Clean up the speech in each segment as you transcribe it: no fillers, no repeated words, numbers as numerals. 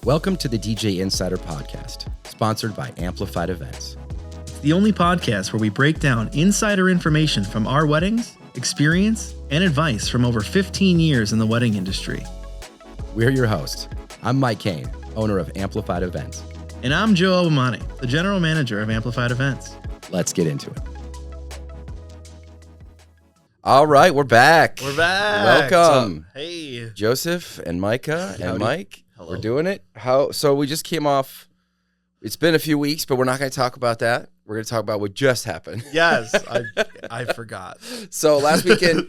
Welcome to the DJ Insider Podcast, sponsored by Amplified Events. It's the only podcast where we break down insider information from our weddings, experience, and advice from over 15 years in the wedding industry. We're your hosts. I'm Mike Kane, owner of Amplified Events. And I'm Joe Albomonte, the general manager of Amplified Events. Let's get into it. All right, we're back. Welcome. Hey. Joseph and Micah and Mike. Hello. We're doing it. So we just came off. It's been a few weeks, but we're not going to talk about that. We're going to talk about what just happened. Yes, I forgot. So last weekend,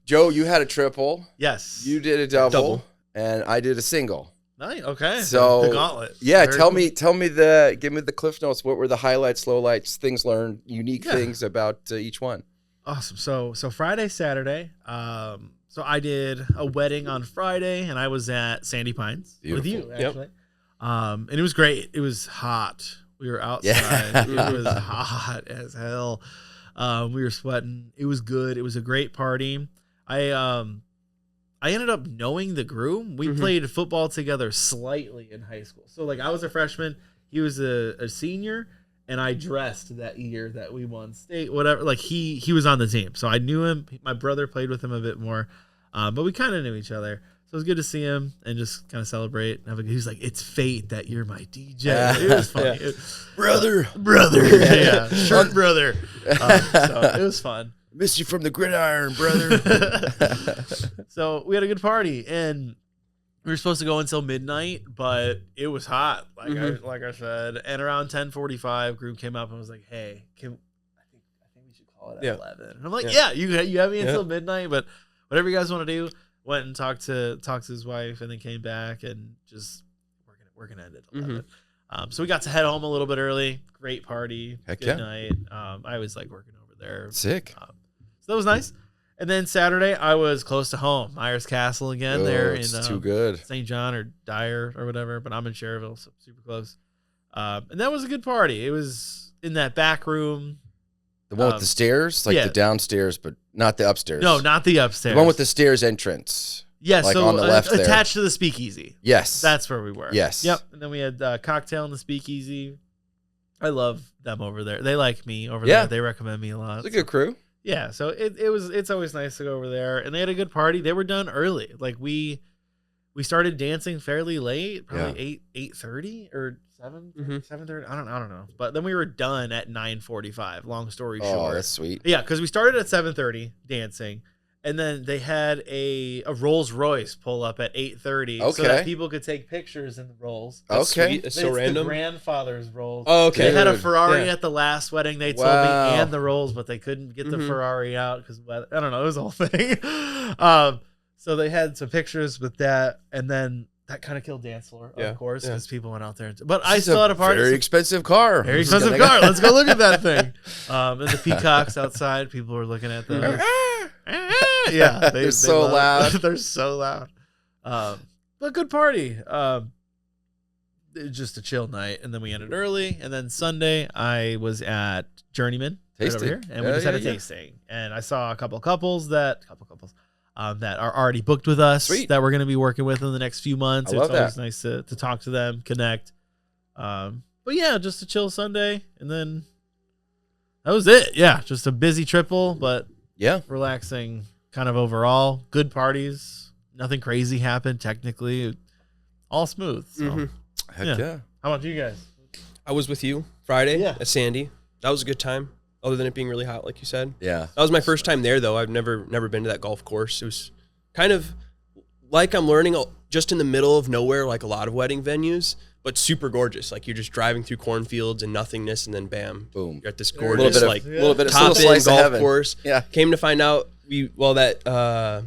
Joe, you had a triple. Yes. You did a double. And I did a single. Nice. Okay. So the gauntlet. Yeah, Very give cool. me the Cliff Notes. What were the highlights, lowlights, things learned, unique things about each one? Awesome. So Friday, Saturday. So I did a wedding on Friday, and I was at Sandy Pines with you, actually. And it was great. It was hot. We were outside. Yeah. It was hot as hell. We were sweating. It was good. It was a great party. I ended up knowing the groom. We played football together slightly in high school. So like I was a freshman, he was a senior, and I dressed that year that we won state, whatever. Like he was on the team. So I knew him. My brother played with him a bit more. But we kind of knew each other. So it was good to see him and just kind of celebrate. He was like, "It's fate that you're my DJ." It was funny. Brother. Yeah. Short brother. So it was fun. Missed you from the gridiron, brother. So we had a good party, and we were supposed to go until midnight, but it was hot, like I said. And around 10:45, group came up and was like, "Hey, I think we should call it at 11." And I'm like, "Yeah, you have me until midnight, but whatever you guys want to do." Went and talked to his wife, and then came back and just we're gonna end it at 11. So we got to head home a little bit early. Great party, good night. I was like working over there, sick. So that was nice. And then Saturday, I was close to home, Myers Castle again. There in too good. St. John or Dyer or whatever, but I'm in Cherville, so super close. And that was a good party. It was in that back room. The one with the stairs, the downstairs, but not the upstairs. No, not the upstairs. The one with the stairs entrance. Yes, so on the left there. Attached to the speakeasy. Yes. That's where we were. Yes. Yep. And then we had cocktail in the speakeasy. I love them over there. They like me over there. They recommend me a lot. It's a good crew. Yeah, so it's always nice to go over there. And they had a good party. They were done early. Like we started dancing fairly late, probably 8:30 or 7:30. I don't know. But then we were done at 9:45. Long story short. Oh, that's sweet. Yeah, because we started at 7:30 dancing, and then they had a Rolls Royce pull up at 8:30 so that people could take pictures in the Rolls. That's sweet. It's so random. The grandfather's Rolls. Oh, okay. They had a Ferrari at the last wedding. They told me and the Rolls, but they couldn't get the Ferrari out because I don't know. It was a whole thing. So they had some pictures with that, and then that kind of killed dance floor, of course, because people went out there. But I still had a party. Very expensive car. Very expensive car. Let's go look at that thing. And the peacocks outside, people were looking at those. Yeah, they're so loud. They're so loud. But good party. Just a chill night, and then we ended early. And then Sunday, I was at Journeyman right over here, and we just had a tasting. And I saw a couple couples that are already booked with us. Sweet. That we're going to be working with in the next few months. It's always nice to talk to them, connect. But yeah, just a chill Sunday, and then that was it. Yeah, just a busy triple, but relaxing kind of overall. Good parties. Nothing crazy happened technically. All smooth. So. Heck yeah. How about you guys? I was with you Friday at Sandy. That was a good time, other than it being really hot, like you said. Yeah. That was my first time there, though. I've never been to that golf course. It was kind of like I'm learning just in the middle of nowhere, like a lot of wedding venues, but super gorgeous. Like you're just driving through cornfields and nothingness, and then bam, boom, you're at this gorgeous little bit of top end golf course. Yeah. Came to find out that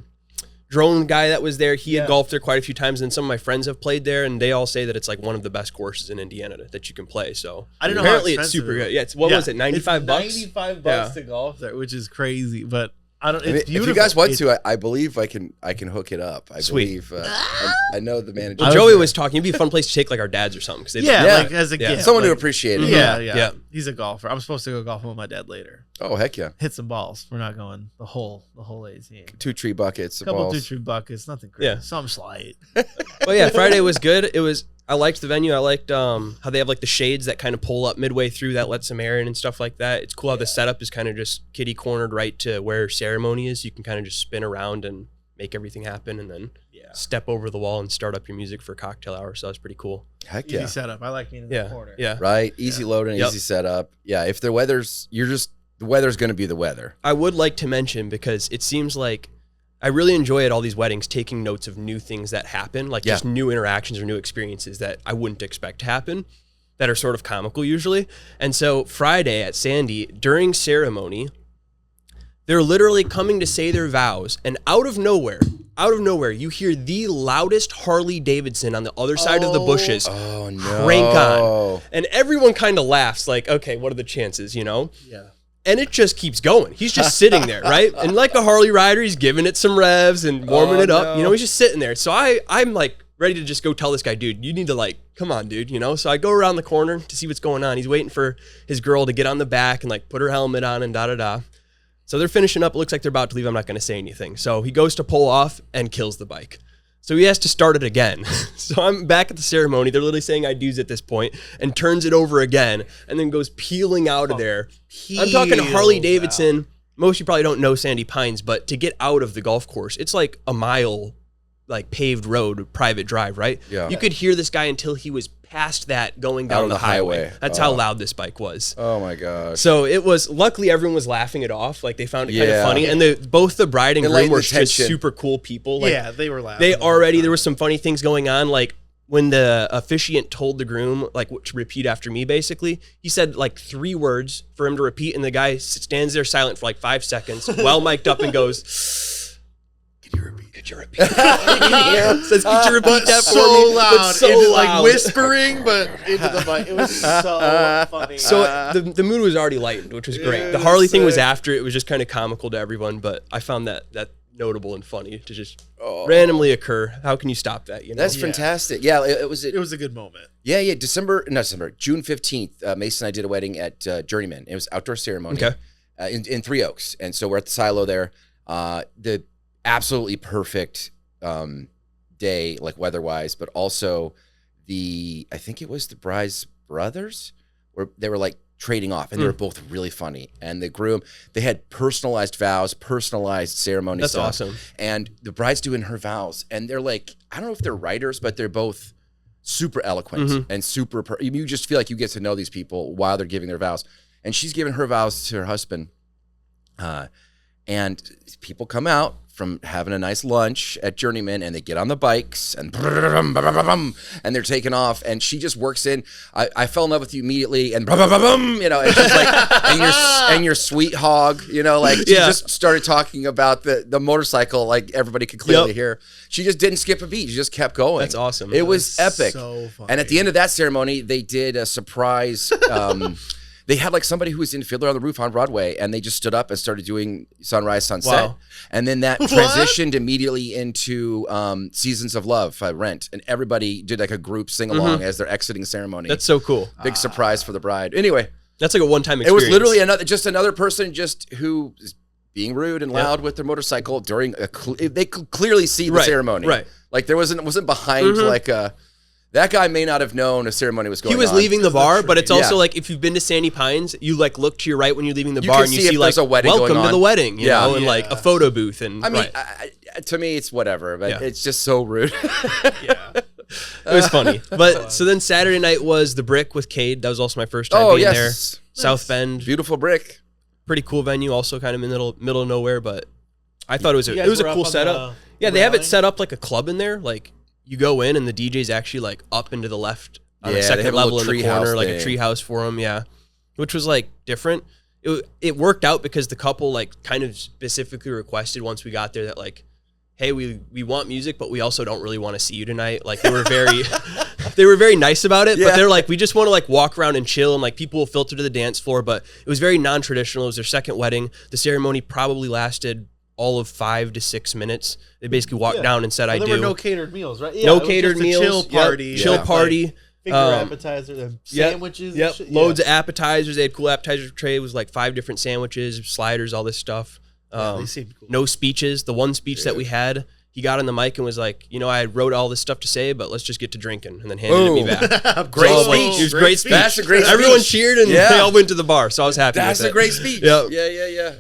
drone guy that was there, he had golfed there quite a few times, and some of my friends have played there, and they all say that it's like one of the best courses in Indiana that you can play. So I didn't know apparently how it's super good. Yeah, was it, $95? $95 to golf there, which is crazy, but I don't. It's beautiful. If you guys want to, I believe I can hook it up. I believe I know the manager. Well, Joey was talking. It'd be a fun place to take like our dads or something. Like as a gift, someone to appreciate it. Yeah. He's a golfer. I'm supposed to go golfing with my dad later. Oh heck yeah! Hit some balls. We're not going the whole 18. 2 tree buckets. Couple balls. 2 tree buckets. Nothing crazy. Yeah. Some slight. But yeah, Friday was good. It was. I liked the venue. I liked how they have like the shades that kind of pull up midway through that lets some air in and stuff like that. It's cool how the setup is kind of just kitty cornered right to where ceremony is. You can kind of just spin around and make everything happen and then step over the wall and start up your music for cocktail hour. So that's pretty cool. Heck Easy setup. I like being in the corner. Yeah. Right. Easy load and easy setup. Yeah. If the weather's going to be the weather. I would like to mention, because it seems like I really enjoy at all these weddings taking notes of new things that happen, like just new interactions or new experiences that I wouldn't expect to happen that are sort of comical usually. And so Friday at Sandy, during ceremony, they're literally coming to say their vows, and out of nowhere, you hear the loudest Harley Davidson on the other side of the bushes crank on. And everyone kind of laughs like, okay, what are the chances, you know? Yeah. And it just keeps going. He's just sitting there, right? And like a Harley rider, he's giving it some revs and warming it up. You know, he's just sitting there. So I'm like ready to just go tell this guy, dude, you need to like, come on, dude, you know? So I go around the corner to see what's going on. He's waiting for his girl to get on the back and like put her helmet on and da-da-da. So they're finishing up. It looks like they're about to leave. I'm not going to say anything. So he goes to pull off and kills the bike. So he has to start it again. So I'm back at the ceremony. They're literally saying I do's at this point and turns it over again and then goes peeling out of there. I'm talking Harley Davidson. Most of you probably don't know Sandy Pines, but to get out of the golf course, it's like a mile, like paved road, private drive, right? Yeah. You could hear this guy until he was past that going down the highway. That's how loud this bike was. Oh my gosh. So it was, luckily everyone was laughing it off. Like they found it kind of funny. And both the bride and groom were just super cool people. Like, they were laughing. There were some funny things going on. Like when the officiant told the groom, like to repeat after me, basically, he said like 3 words for him to repeat. And the guy stands there silent for like 5 seconds, well mic'd up and goes, Could you repeat? Says, could you repeat that for me? Loud. But so loud. Like whispering, but into the mic. It was so funny. So the mood was already lightened, which was great. The Harley thing was after. It was just kind of comical to everyone, but I found that notable and funny to just randomly occur. How can you stop that? You know? That's fantastic. Yeah, it was a good moment. Yeah, June 15th, Mason and I did a wedding at Journeyman. It was outdoor ceremony in Three Oaks. And so we're at the silo there. The absolutely perfect day, like weather-wise, but also I think it was the bride's brothers, where they were like trading off, and they were both really funny. And the groom, they had personalized vows, personalized ceremony stuff. That's awesome. And the bride's doing her vows, and they're like, I don't know if they're writers, but they're both super eloquent and super, you just feel like you get to know these people while they're giving their vows. And she's giving her vows to her husband. And people come out from having a nice lunch at Journeyman, and they get on the bikes and they're taking off, and she just works in. I fell in love with you immediately, and you know, and she's like, and your sweet hog, you know, like she just started talking about the motorcycle, like everybody could clearly hear. She just didn't skip a beat. She just kept going. That's awesome. It was epic. So funny. And at the end of that ceremony, they did a surprise. They had like somebody who was in Fiddler on the Roof on Broadway, and they just stood up and started doing Sunrise, Sunset. Wow. And then that transitioned immediately into Seasons of Love, Rent. And everybody did like a group sing along as they're exiting ceremony. That's so cool. Big surprise for the bride. Anyway. That's like a one-time experience. It was literally another person who is being rude and loud with their motorcycle during they could clearly see the ceremony. Right. Like there wasn't behind like a... That guy may not have known a ceremony was going on. He was leaving the bar, but it's also like if you've been to Sandy Pines, you like look to your right when you're leaving the bar and you see like, a wedding welcome to the wedding, you know, and like a photo booth. And I mean, to me, it's whatever, but it's just so rude. It was funny. But so then Saturday night was the Brick with Cade. That was also my first time being there. South Bend. Beautiful Brick. Pretty cool venue, also kind of in the middle of nowhere, but I thought it was a cool setup. They have it set up like a club in there, like you go in and the DJ's actually like up into the left on the second level in the corner, like a tree house for him, which was like different. It worked out because the couple like kind of specifically requested once we got there that like, hey, we want music, but we also don't really want to see you tonight. Like they were very nice about it, but they're like, we just want to like walk around and chill, and like people will filter to the dance floor, but it was very non-traditional. It was their second wedding. The ceremony probably lasted all of 5 to 6 minutes. They basically walked down and said, I do. There were no catered meals, right? No catered meals. Chill party. Chill party. Like, finger appetizers, sandwiches. Loads of appetizers. They had cool appetizer tray. It was like 5 different sandwiches, sliders, all this stuff. They seemed cool. No speeches. The one speech that we had, he got on the mic and was like, I wrote all this stuff to say, but let's just get to drinking, and then handed it me back. Great so speech. It was great speech. That's a great speech. Everyone cheered and they all went to the bar, so I was happy That's with it. a great speech. Yep. Yeah.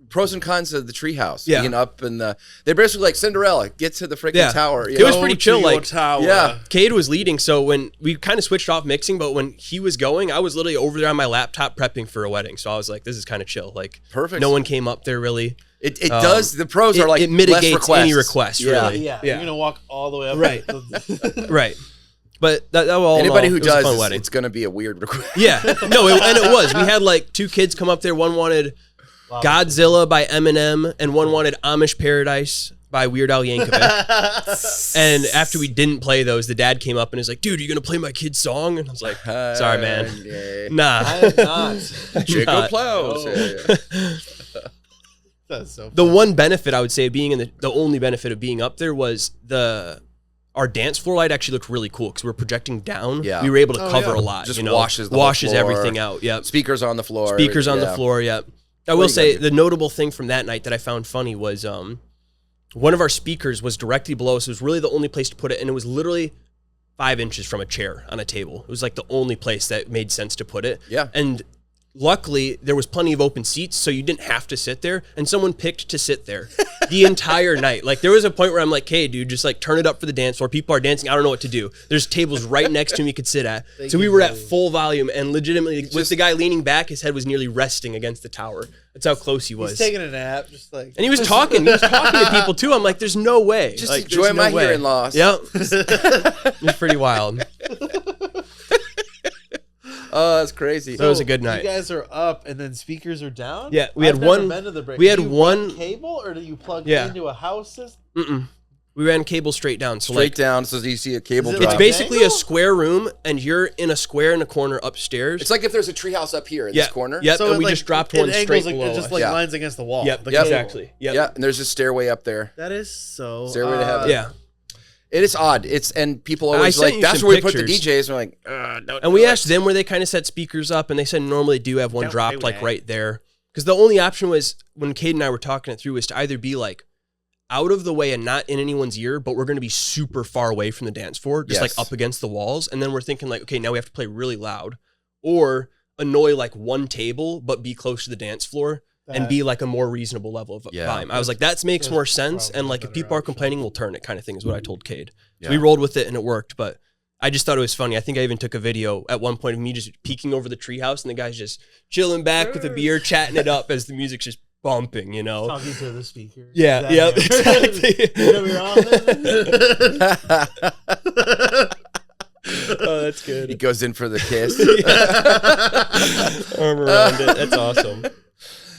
Pros and cons of the treehouse. Yeah. Being up in they're basically like Cinderella, get to the freaking tower. It was pretty chill. Like, tower. Cade was leading, so when we kind of switched off mixing, but when he was going, I was literally over there on my laptop prepping for a wedding. So I was like, this is kind of chill. Like, perfect. No one came up there really. It does. The pros are like it mitigates less requests. any request. Really. Yeah. You're gonna walk all the way up. Right. Right. But that all anybody who it was a fun does, wedding. it's gonna be a weird request. Yeah. No, and it was. We had like 2 kids come up there. One wanted Godzilla by Eminem, and one wanted Amish Paradise by Weird Al Yankovic. And after we didn't play those, the dad came up and is like, dude, are you going to play my kid's song? And I was like, sorry, man. Nah. I am not. Jacob Plows. That's so funny. The one benefit I would say of being in the only benefit of being up there was our dance floor light actually looked really cool because we were projecting down. Yeah. We were able to cover a lot. Just washes the whole washes floor. everything out. Yep. Speakers on the floor. Speakers on the floor. Yep. I will say the notable thing from that night that I found funny was one of our speakers was directly below us. It was really the only place to put it, and it was literally 5 inches from a chair on a table. It was like the only place that made sense to put it. Yeah. And luckily, there was plenty of open seats, so you didn't have to sit there, and someone picked to sit there the entire night. Like, there was a point where I'm like, hey, dude, just like turn it up for the dance floor. People are dancing. I don't know what to do. There's tables right next to me you could sit at. So we were at full volume, and legitimately, with the guy leaning back, his head was nearly resting against the tower. That's how close he was. He's taking a nap, just like. And he was talking. He was talking to people, too. I'm like, there's no way. Just like, enjoy my hearing loss. Yep. It was pretty wild. Oh, that's crazy. So it was a good night. You guys are up, and then speakers are down. Yeah, we had one. We had one cable, or do you plug into a house system? Mm-mm. We ran cable straight down. So straight down, so you see a cable drop. It's basically a square room, and you're in a square in a corner upstairs. It's like if there's a treehouse up here in this corner. Yep, So and we just dropped one straight below It just like lines against the wall. Yep, The exactly. Yep. Yeah, and there's a stairway up there. That is so Stairway to heaven. Yeah. It is odd. And people always like, that's where we put the DJs. We're like, no. And we asked them where they kind of set speakers up, and they said normally do have one dropped like right there. Because the only option was, when Cade and I were talking it through, was to either be like out of the way and not in anyone's ear, but we're going to be super far away from the dance floor, just like up against the walls. And then we're thinking like, okay, now we have to play really loud, or annoy like one table, but be close to the dance floor. And be like a more reasonable level of volume. I was like, that makes more sense. And like, if people are complaining, we'll turn it, kind of thing, is what I told Cade. So we rolled with it and it worked. But I just thought it was funny. I think I even took a video at one point of me just peeking over the treehouse, and the guy's just chilling back with a beer, chatting it up as the music's just bumping, you know. Talking to the speaker. Yeah, yeah, exactly. Oh, that's good. He goes in for the kiss. Arm around it. That's awesome.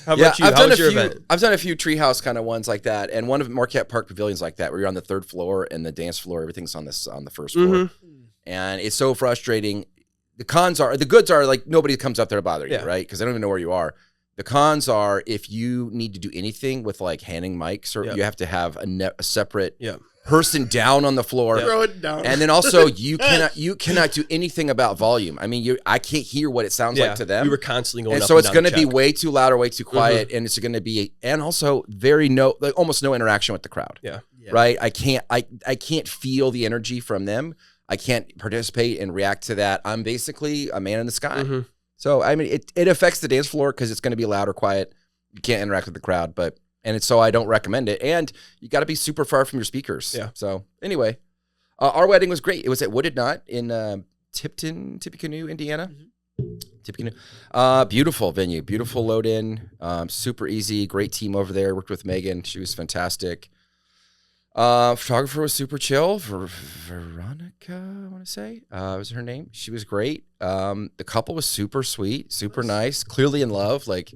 How about you? How was your event? I've done a few treehouse kind of ones like that, and one of Marquette Park Pavilions like that, where you're on the 3rd floor and the dance floor, everything's on the 1st floor, and it's so frustrating. The goods are like nobody comes up there to bother you, right? Because they don't even know where you are. The cons are if you need to do anything with like handing mics, or you have to have a separate person down on the floor, throw it down, and then also you cannot do anything about volume. I mean, I can't hear what it sounds like to them. We were constantly going, and up so and it's down going to be check. way too loud or way too quiet, and it's going to be, and also almost no interaction with the crowd. Yeah. Right. I can't feel the energy from them. I can't participate and react to that. I'm basically a man in the sky. So I mean, it affects the dance floor because it's going to be loud or quiet. You can't interact with the crowd, so I don't recommend it. And you got to be super far from your speakers. Yeah. So anyway, our wedding was great. It was at Wooded Knot in Tippecanoe, Indiana. Tippecanoe. Beautiful venue, beautiful load in, super easy, great team over there. Worked with Megan. She was fantastic. Photographer was super chill. Veronica, I want to say, was her name. She was great. The couple was super sweet, super nice, clearly in love. Like,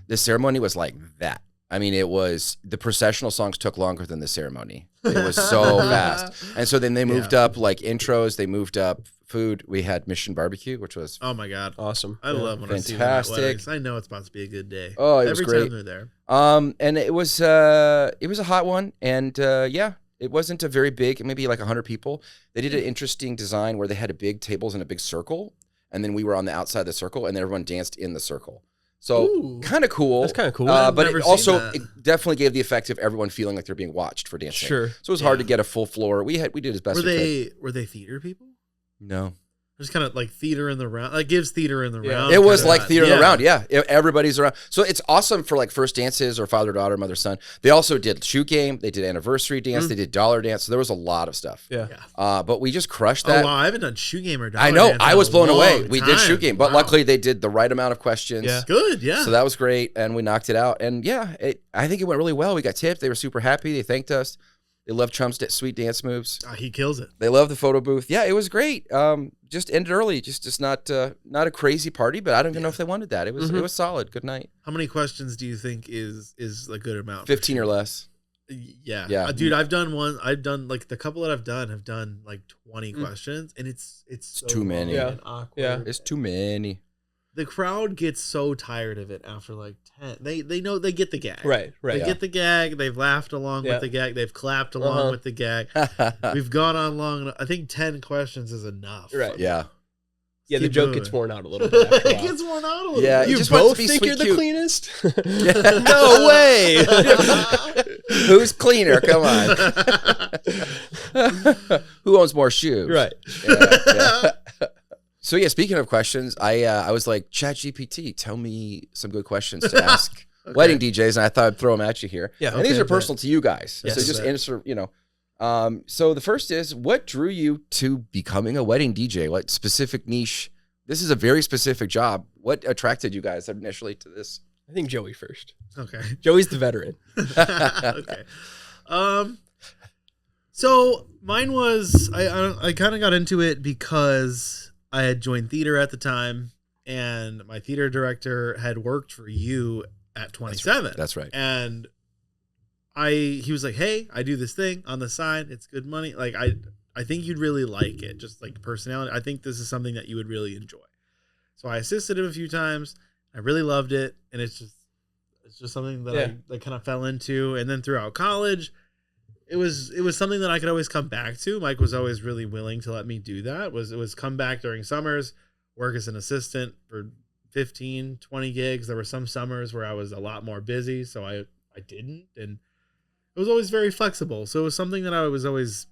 the ceremony was like that. I mean, the processional songs took longer than the ceremony. It was so fast. And so then they moved up like intros. They moved up food. We had Mission Barbecue, which was oh my god, awesome. I love when I see them at weddings. I know it's about to be a good day. Oh, it was great. Every time they're there. And it was a hot one. And it wasn't a very big, maybe like 100 people. They did an interesting design where they had big tables in a big circle, and then we were on the outside of the circle, and everyone danced in the circle. So kind of cool. That's kind of cool. But it definitely gave the effect of everyone feeling like they're being watched for dancing. Sure. So it was hard to get a full floor. We did as best we could. Were they theater people? No. Just kind of like theater in the round. Like gives theater in the round. It was like theater in the round. Yeah. Everybody's around. So it's awesome for like first dances or father-daughter, mother-son. They also did shoe game. They did anniversary dance. They did dollar dance. So there was a lot of stuff. Yeah. But we just crushed that. Oh, wow. I haven't done shoe game or dollar I know. dance I was blown away. We time. did shoe game, but luckily they did the right amount of questions. Yeah. Good. Yeah. So that was great. And we knocked it out. And yeah, I think it went really well. We got tipped. They were super happy. They thanked us. They love Trump's sweet dance moves. He kills it. They love the photo booth. Yeah, it was great. Just ended early. Just not a crazy party, but I don't even know if they wanted that. It was solid. Good night. How many questions do you think is a good amount? 15 or less. Yeah. Dude, I've done like the couple that I've done like 20 questions, and it's so too many. and awkward. Yeah. It's too many. The crowd gets so tired of it after like 10. They know they get the gag. Right. They get the gag. They've laughed along with the gag. They've clapped along with the gag. We've gone on long enough. I think 10 questions is enough. Right. Yeah. Yeah, the joke gets worn out a little bit. After a It while. gets worn out a little Yeah, bit. You just wants both to be think sweet, you're the cute. cleanest? No way. Who's cleaner? Come on. Who owns more shoes? Right. Yeah. So yeah, speaking of questions, I was like, ChatGPT, tell me some good questions to ask wedding DJs, and I thought I'd throw them at you here. Yeah. And these are personal to you guys. Yes, so just answer, so the first is, what drew you to becoming a wedding DJ? What specific niche? This is a very specific job. What attracted you guys initially to this? I think Joey first. Okay. Joey's the veteran. Okay. So mine was I kind of got into it because I had joined theater at the time, and my theater director had worked for you at 27. That's right. And he was like, "Hey, I do this thing on the side. It's good money. Like I think you'd really like it. Just like personality. I think this is something that you would really enjoy." So I assisted him a few times. I really loved it, and it's just something that I kind of fell into. And then throughout college, it was something that I could always come back to. Mike was always really willing to let me do that. It was come back during summers, work as an assistant for 15, 20 gigs. There were some summers where I was a lot more busy, so I didn't. And it was always very flexible. So it was something that I was always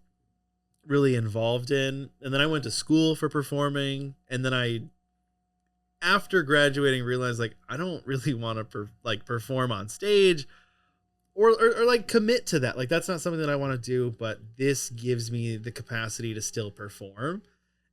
really involved in. And then I went to school for performing, and then after graduating, realized like I don't really want to perform on stage or like commit to that. Like that's not something that I want to do, but this gives me the capacity to still perform,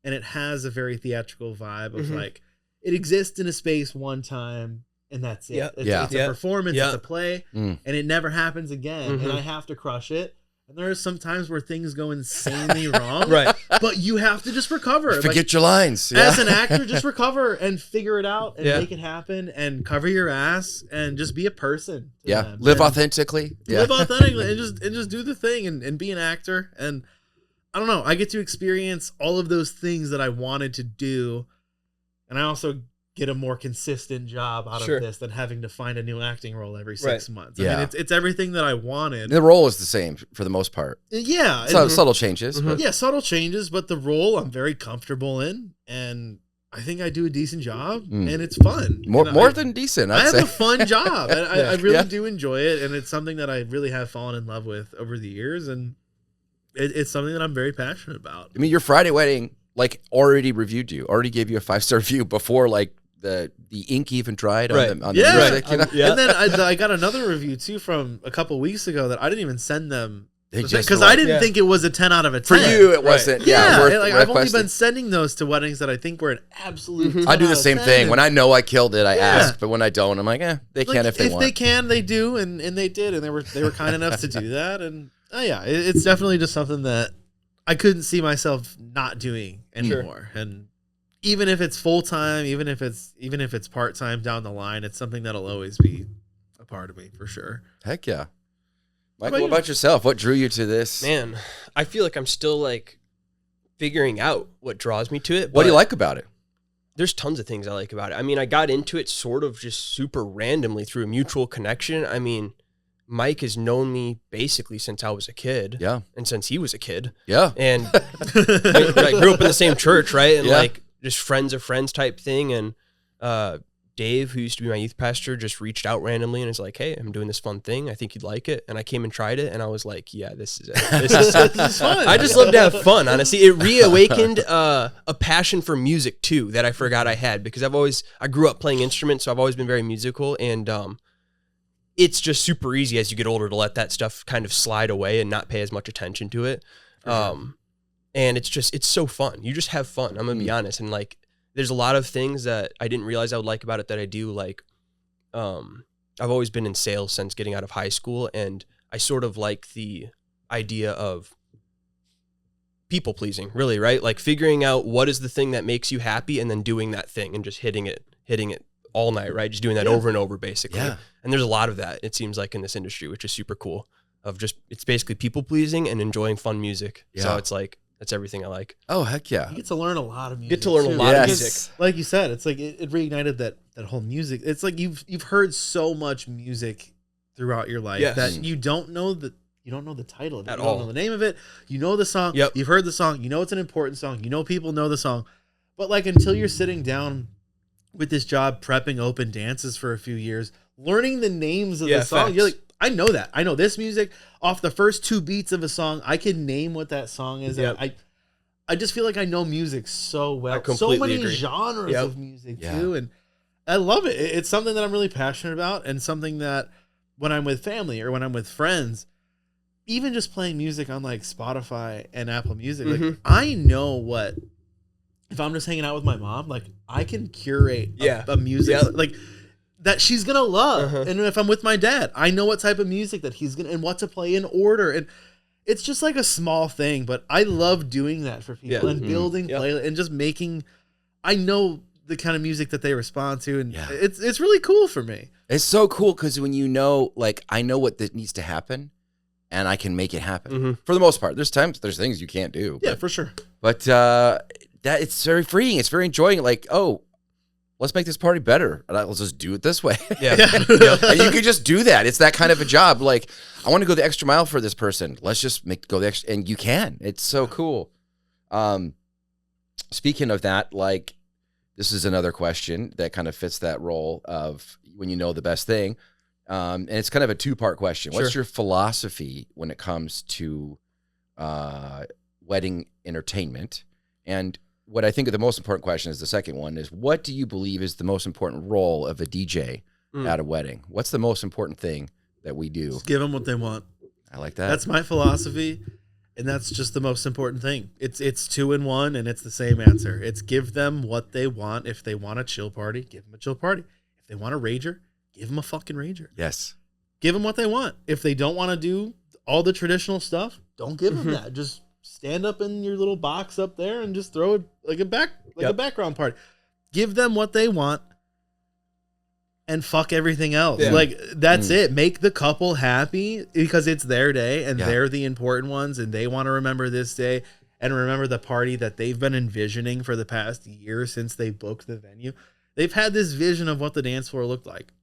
and it has a very theatrical vibe of like it exists in a space one time and that's it. Yeah. It's a performance, it's a play, Mm. and it never happens again. And I have to crush it. And there are some times where things go insanely wrong, Right. but you have to just recover. Forget your lines. Yeah. As an actor, just recover and figure it out and Yeah. make it happen and cover your ass and just be a person. to Yeah. them. Live And authentically. Yeah. Live authentically and just do the thing and be an actor. And I don't know, I get to experience all of those things that I wanted to do. And I also get a more consistent job out Sure. of this than having to find a new acting role every 6 months. I Yeah. mean, it's everything that I wanted. The role is the same for the most part. Yeah. Subtle changes. But Yeah, subtle changes, but the role I'm very comfortable in, and I think I do a decent job, and it's fun. more And than decent, I I'd have say. a fun job, and I really Yeah. do enjoy it, and it's something that I really have fallen in love with over the years, and it's something that I'm very passionate about. I mean, your Friday wedding, like, already reviewed you, already gave you a 5-star review before, like, the ink even dried Right. on the Yeah. music. You know? Yeah. And then I got another review too from a couple weeks ago that I didn't even send them They just because were I like- didn't think it was a 10 out of a 10. For you, it wasn't. Yeah, worth like I've only requesting. been sending those to weddings that I think were an absolute. 10 I do out the of same 10. thing. When I know I killed it, I Yeah. ask. But when I don't, I'm like, they Like, can if they want. they can, they do, and they did, and they were kind enough to do that, and it's definitely just something that I couldn't see myself not doing anymore. And even if it's full time, even if it's part time down the line, it's something that'll always be a part of me for sure. Heck yeah. Michael, about what about yourself? What drew you to this? Man, I feel like I'm still like figuring out what draws me to it. What do you but like about it? There's tons of things I like about it. I mean, I got into it sort of just super randomly through a mutual connection. I mean, Mike has known me basically since I was a kid. Yeah. And since he was a kid. Yeah. And I grew up in the same church, right? And Yeah. like just friends of friends type thing. And Dave, who used to be my youth pastor, just reached out randomly and is like, hey, I'm doing this fun thing. I think you'd like it. And I came and tried it, and I was like, yeah, this is it. This is fun. I just love to have fun, honestly. It reawakened a passion for music, too, that I forgot I had, because I grew up playing instruments, so I've always been very musical, and it's just super easy as you get older to let that stuff kind of slide away and not pay as much attention to it. And it's so fun. You just have fun. I'm going to be honest. And like, there's a lot of things that I didn't realize I would like about it that I do. Like, I've always been in sales since getting out of high school. And I sort of like the idea of people pleasing, really, right? Like figuring out what is the thing that makes you happy and then doing that thing and just hitting it all night, right? Just doing that over and over, basically. Yeah. And there's a lot of that, it seems like, in this industry, which is super cool. It's basically people pleasing and enjoying fun music. Yeah. So it's like, that's everything I like. Oh, heck yeah. You get to learn a lot of music. Get to learn a lot of music. Like you said, it's like it reignited that whole music. It's like you've heard so much music throughout your life that you don't know the title of it. You don't know the name of it. You know the song. Yep. You've heard the song. You know it's an important song. You know people know the song. But like until you're sitting down with this job prepping open dances for a few years, learning the names of the song, you're like, I know that. I know this music off the first 2 beats of a song. I can name what that song is. Yep. I just feel like I know music so well. I completely so many agree. Genres of music too, and I love it. It's something that I'm really passionate about, and something that when I'm with family or when I'm with friends, even just playing music on like Spotify and Apple Music, like I know what. If I'm just hanging out with my mom, like I can curate a music like that she's gonna love. And if I'm with my dad, I know what type of music that he's gonna and what to play in order. And it's just like a small thing, but I love doing that for people and building playlists and just making. I know the kind of music that they respond to, and it's really cool for me. It's so cool because when you know, like I know what that needs to happen, and I can make it happen for the most part. There's things you can't do. Yeah, for sure. But that it's very freeing. It's very enjoying. Like, oh, let's make this party better. Let's just do it this way. Yeah. And you can just do that. It's that kind of a job. Like, I want to go the extra mile for this person. Let's just go the extra, and you can. It's so cool. Speaking of that, like, this is another question that kind of fits that role of when you know the best thing. And it's kind of a 2-part question. What's your philosophy when it comes to wedding entertainment? And what I think the most important question is the second one is, what do you believe is the most important role of a DJ at a wedding? What's the most important thing that we do? Just give them what they want. I like that. That's my philosophy, and that's just the most important thing. It's 2 in 1, and it's the same answer. It's give them what they want. If they want a chill party, give them a chill party. If they want a rager, give them a fucking rager. Yes. Give them what they want. If they don't want to do all the traditional stuff, don't give them that. Just stand up in your little box up there and just throw it like a background party. Give them what they want and fuck everything else. Yeah. Like that's it. Make the couple happy because it's their day and they're the important ones and they want to remember this day and remember the party that they've been envisioning for the past year since they booked the venue. They've had this vision of what the dance floor looked like.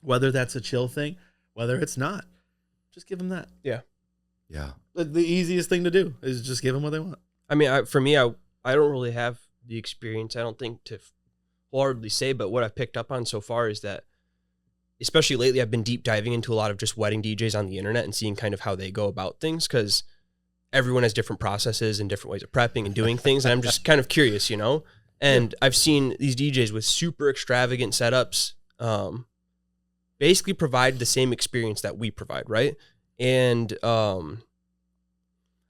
Whether that's a chill thing, whether it's not, just give them that. Yeah. Yeah. The easiest thing to do is just give them what they want. I mean, for me, I don't really have the experience, I don't think, to wholeheartedly say, but what I've picked up on so far is that, especially lately, I've been deep diving into a lot of just wedding DJs on the internet and seeing kind of how they go about things, because everyone has different processes and different ways of prepping and doing things, and I'm just kind of curious, you know? And I've seen these DJs with super extravagant setups basically provide the same experience that we provide, right? And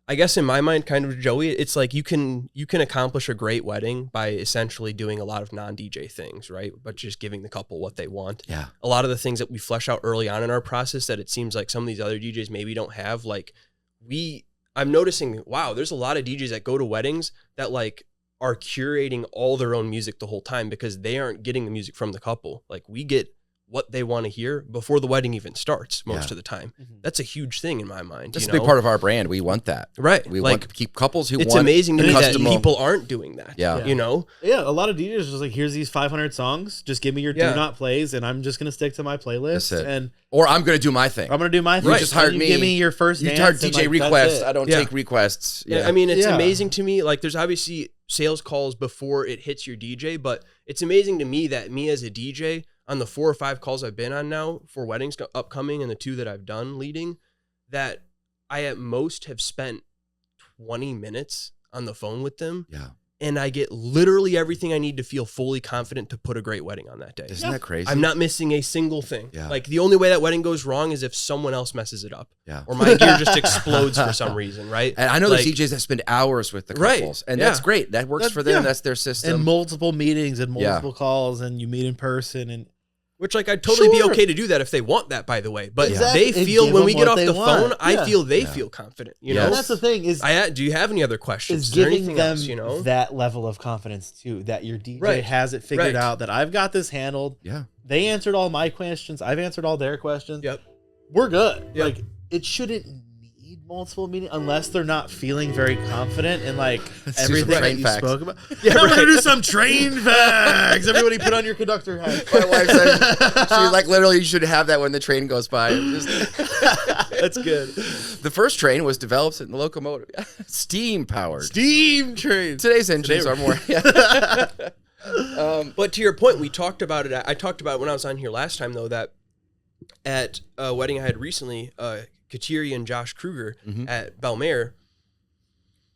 I guess in my mind, kind of, Joey, it's like you can accomplish a great wedding by essentially doing a lot of non-DJ things, right? But just giving the couple what they want. Yeah. A lot of the things that we flesh out early on in our process that it seems like some of these other DJs maybe don't have, like I'm noticing, wow, there's a lot of DJs that go to weddings that like are curating all their own music the whole time because they aren't getting the music from the couple. Like we get what they want to hear before the wedding even starts most of the time. That's a huge thing in my mind. That's a big part of our brand. We want that. Right. We want to keep couples who want it's amazing to me that people aren't doing that. Yeah. You know? Yeah, a lot of DJs are just like, here's these 500 songs. Just give me your do not plays, and I'm just going to stick to my playlist. Or I'm going to do my thing. I'm going to do my thing. You just hired me. Give me your first You dance. hired DJ requests. I don't take requests. Yeah. I mean, it's amazing to me. Like, there's obviously sales calls before it hits your DJ. But it's amazing to me that me as a DJ, on the 4 or 5 calls I've been on now for weddings upcoming and the 2 that I've done leading, that I at most have spent 20 minutes on the phone with them. Yeah. And I get literally everything I need to feel fully confident to put a great wedding on that day. Isn't that crazy? I'm not missing a single thing. Yeah. Like the only way that wedding goes wrong is if someone else messes it up. Yeah. Or my gear just explodes for some reason, right? And I know like, there's DJs that spend hours with the couples, and that's great. That works for them. That's their system. And multiple meetings and multiple calls, and you meet in person, and which like I'd totally be okay to do that if they want that, by the way. But Exactly. they feel when we get off the phone, want. I feel they feel confident. You know, and that's the thing is, do you have any other questions? is Is there giving anything them else, you know? that level of confidence too, that your DJ Right. has it figured Right. out, that I've got this handled. Yeah. They answered all my questions. I've answered all their questions. Yep. We're good. Yep. Like it shouldn't need multiple meetings unless they're not feeling very confident in like everything that train you facts. spoke about. Yeah, we're gonna do some train facts. Everybody put on your conductor hat. My wife says, she's like, literally, you should have that when the train goes by. That's good. The first train was developed in the locomotive. Steam powered. Steam train. Today's engines are more. But to your point, we talked about it. I talked about it when I was on here last time, though, that at a wedding I had recently, Kateri and Josh Kruger at Belmare,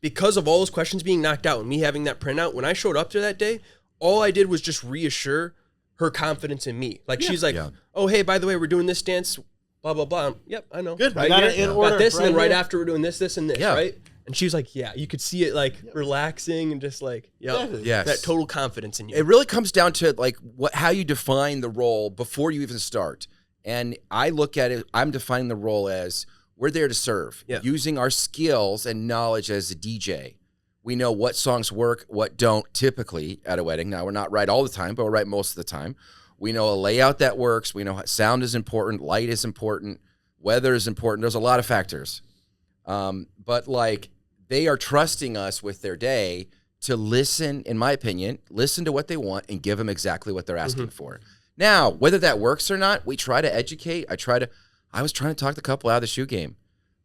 because of all those questions being knocked out and me having that printout, when I showed up to that day, all I did was just reassure her confidence in me. Like she's like, oh, hey, by the way, we're doing this dance, blah, blah, blah. Yep, I know. Good. Right I got here. it in order. Got this, right and then right here. after we're doing this, this, and this, Yeah. right? And she was like, yeah, you could see it like relaxing and just like, Yes. that total confidence in you. It really comes down to like how you define the role before you even start. And I look at it, I'm defining the role as we're there to serve, using our skills and knowledge as a DJ. We know what songs work, what don't typically at a wedding. Now, we're not right all the time, but we're right most of the time. We know a layout that works. We know sound is important, light is important, weather is important. There's a lot of factors. But like they are trusting us with their day to listen, in my opinion, listen to what they want and give them exactly what they're asking for. Now, whether that works or not, we try to educate. I was trying to talk the couple out of the shoe game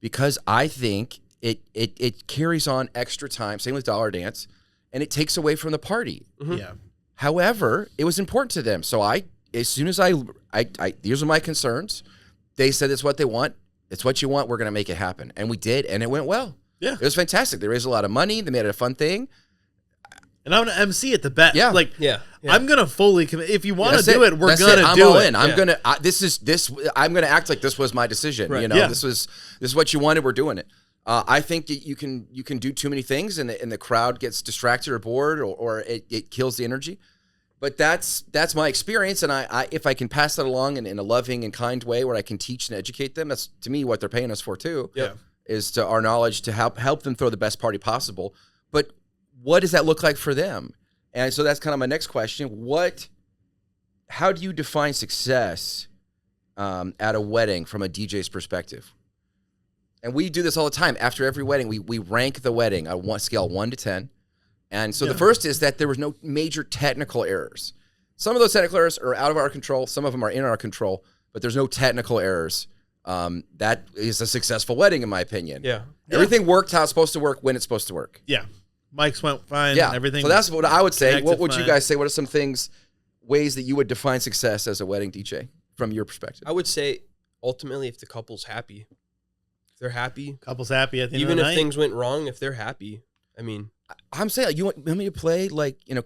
because I think it carries on extra time. Same with Dollar Dance, and it takes away from the party. Yeah. However, it was important to them. So as soon as these are my concerns. They said it's what they want. It's what you want. We're going to make it happen. And we did, and it went well. Yeah. It was fantastic. They raised a lot of money. They made it a fun thing. And I'm gonna MC at the best. Yeah. Like, I'm gonna fully commit. If you want to That's do it, we're That's gonna I'm do all it. in. I'm gonna. I'm gonna act like this was my decision. Right. You know, Yeah. this is what you wanted. We're doing it. I think that you can do too many things, and the crowd gets distracted or bored, or it kills the energy. But that's my experience, and I if I can pass that along in a loving and kind way, where I can teach and educate them, that's to me what they're paying us for too. Yeah. Is to our knowledge to help them throw the best party possible. But what does that look like for them? And so that's kind of my next question. How do you define success at a wedding from a DJ's perspective? And we do this all the time. After every wedding, we rank the wedding on one scale 1 to 10. And so the first is that there was no major technical errors. Some of those technical errors are out of our control. Some of them are in our control, but there's no technical errors. That is a successful wedding, in my opinion. Yeah. Everything worked how it's supposed to work when it's supposed to work. Yeah. Mics went fine. Yeah. Everything. So that's what I would say. connected What would you fine. guys say? What are some ways that you would define success as a wedding DJ from your perspective? I would say ultimately if the couple's happy, if they're happy, Couple's happy at the end even of the if night. things went wrong, if they're happy, I mean, I'm saying, like, you want me to play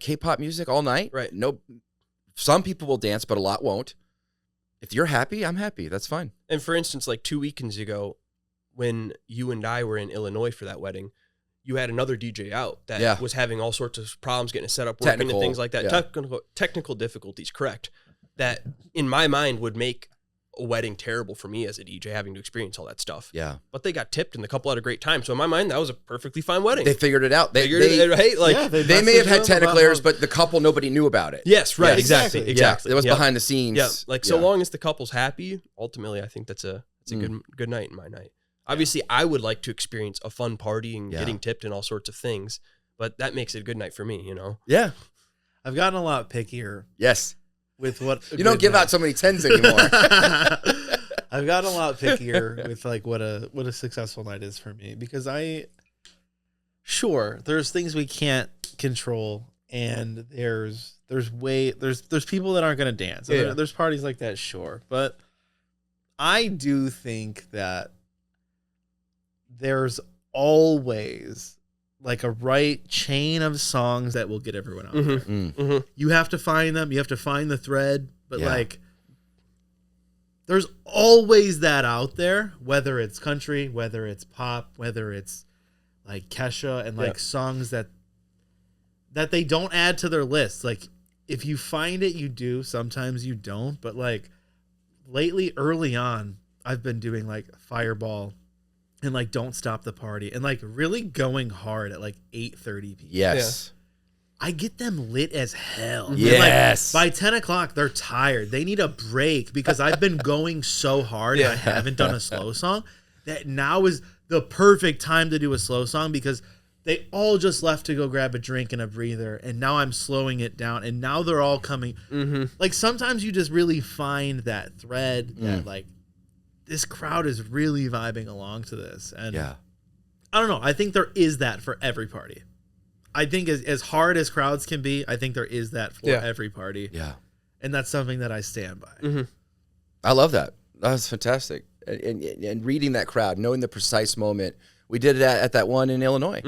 K-pop music all night? Right. No, some people will dance, but a lot won't. If you're happy, I'm happy. That's fine. and for instance, like 2 weekends ago, when you and I were in Illinois for that wedding, you had another DJ out that was having all sorts of problems getting it set up, working and things like that. Yeah. Technical difficulties, correct. That in my mind would make a wedding terrible for me as a DJ having to experience all that stuff. Yeah. But they got tipped and the couple had a great time. So in my mind, that was a perfectly fine wedding. They figured it out. Figured it, right? Like, they may have had technical errors, but the couple, nobody knew about it. yes, right. Yes. Exactly. Exactly. Exactly. Yeah, it was Yep. behind the scenes. Yeah, like so Yeah. long as the couple's happy, ultimately, I think that's a good night in my night. Obviously, I would like to experience a fun party and getting tipped and all sorts of things, but that makes it a good night for me, you know? Yeah. I've gotten a lot pickier Yes. with what You don't give out so many 10s anymore. I've gotten a lot pickier with like what a successful night is for me because there's things we can't control, and there's people that aren't gonna dance. Yeah. There's parties like that, sure, but I do think that there's always like a right chain of songs that will get everyone out there. You have to find them. You have to find the thread, but like there's always that out there, whether it's country, whether it's pop, whether it's like Kesha and like songs that they don't add to their list. Like if you find it, you do. Sometimes you don't. But like lately, early on, I've been doing like Fireball and like Don't Stop the Party and like really going hard at like 8:30 p.m. Yes. I get them lit as hell. Yes. And like, by 10 o'clock, they're tired. They need a break because I've been going so hard and I haven't done a slow song that now is the perfect time to do a slow song because they all just left to go grab a drink and a breather. And now I'm slowing it down. And now they're all coming. Like sometimes you just really find that thread that like this crowd is really vibing along to this. And I don't know. I think there is that for every party. I think as hard as crowds can be, I think there is that for every party. Yeah. And that's something that I stand by. I love that. That's fantastic. And reading that crowd, knowing the precise moment. We did it at that one in Illinois.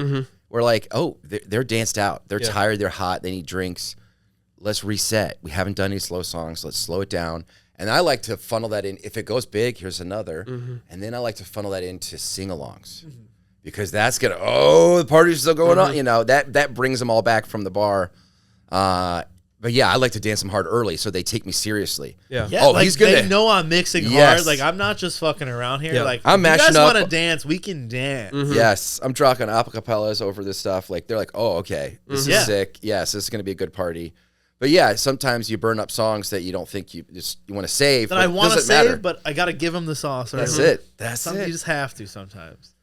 We're like, oh, they're danced out. They're tired. They're hot. They need drinks. Let's reset. We haven't done any slow songs. Let's slow it down. And I like to funnel that in. If it goes big, here's another. And then I like to funnel that into sing-alongs. Because that's going to, the party's still going on. You know, that brings them all back from the bar. But yeah, I like to dance them hard early so they take me seriously. Yeah, oh, like he's good. They know I'm mixing hard. Like I'm not just fucking around here. Like I'm mashing up. You guys want to dance? We can dance. Yes, I'm dropping acapellas over this stuff. Like they're like, oh, okay, this is sick. Yes, this is going to be a good party. But yeah, sometimes you burn up songs that you don't think you want to save. That I want to save, but I got to give them the sauce. That's it. That's it. You just have to sometimes.